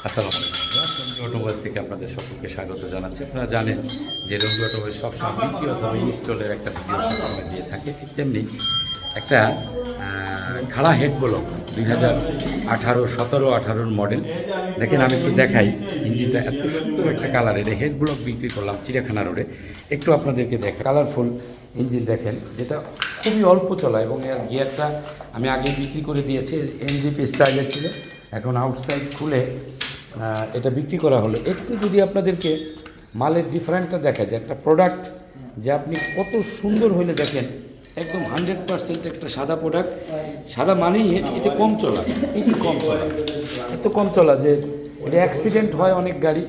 আসসালামু আলাইকুম। রঞ্জু অটোমোবাইলস থেকে আপনাদের সকলকে স্বাগত জানাচ্ছি। আপনারা জানেন যে রঞ্জু অটোমোবাইলস সবসময় বিক্রি অথবা ইনস্টলের একটা ভিডিও সবসময় দিয়ে থাকে, ঠিক তেমনি একটা খাড়া হেড ব্লক 2018 মডেল। দেখেন আমি একটু দেখাই, ইঞ্জিনটা এত সুন্দর একটা কালার। এটা হেড ব্লক বিক্রি করলাম চিড়িয়াখানা রোডে। একটু আপনাদেরকে দেখ, কালারফুল ইঞ্জিন দেখেন, যেটা খুবই অল্প চলা এবং এর গিয়ারটা আমি আগে বিক্রি করে দিয়েছি, এনজিপি স্টাইলে ছিল, এখন আউটসাইড খুলে এটা বিক্রি করা হলো। একটু যদি আপনাদেরকে মালের ডিফারেন্টটা দেখা যায়, একটা প্রোডাক্ট যে আপনি কত সুন্দর হইলে দেখেন, একদম 100% একটা সাদা প্রোডাক্ট। সাদা মানেই এটা কম চলা, খুবই কম চলা, এত কম চলা যে এটা অ্যাক্সিডেন্ট হয় অনেক গাড়ি।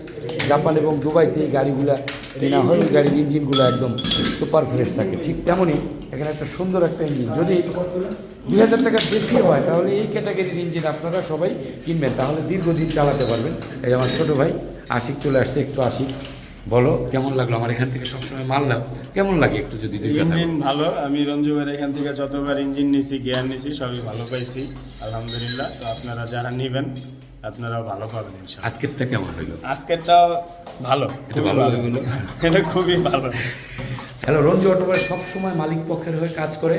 জাপান এবং দুবাইতে এই গাড়িগুলা কেনা হয়, ওই গাড়ির ইঞ্জিনগুলো একদম সুপার ফ্রেশ থাকে। ঠিক তেমনই এখানে একটা সুন্দর একটা ইঞ্জিন, যদি 2000 টাকা বেশি হয় তাহলে এই ক্যাটাগরির ইঞ্জিন আপনারা সবাই কিনবেন, তাহলে দীর্ঘদিন চালাতে পারবেন। এই আমার ছোটো ভাই আশিক চলে আসছে, একটু আশিক বলো কেমন লাগলো আমার এখান থেকে সবসময় মাল নাও, কেমন লাগে একটু যদি দুই কথা। ইঞ্জিন ভালো, আমি রঞ্জু ভাইয়ের এখান থেকে যতবার ইঞ্জিন নিছি, গিয়ার নিছি, সবই ভালো পাইছি আলহামদুলিল্লাহ। তো আপনারা যারা নেবেন আপনারাও ভালো পাবেন ইনশাআল্লাহ। আজকেরটা কেমন হইলো? আজকেরটাও ভালো, এটা ভালো হইলো, এটা খুবই ভালো। হ্যালো, রঞ্জু অটোমোবাইলস সবসময় মালিক পক্ষের হয়ে কাজ করে।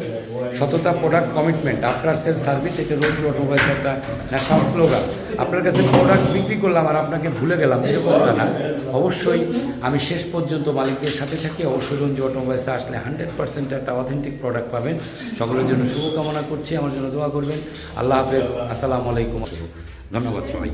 সততা, product, commitment, after sale service, এটা রঞ্জু অটোমোবাইলস একটা ন্যাশনাল স্লোগান। আপনার কাছে প্রোডাক্ট বিক্রি করলাম আর আপনাকে ভুলে গেলাম, এরকমটা না। অবশ্যই আমি শেষ পর্যন্ত মালিকদের সাথে থাকি। অবশ্যই রঞ্জু অটোমোবাইলসে আসলে 100% একটা অথেন্টিক প্রোডাক্ট পাবেন। সকলের জন্য শুভকামনা করছি, আমার জন্য দোয়া করবেন। আল্লাহ হাফেজ, আসসালামু আলাইকুম, ধন্যবাদ সবাই।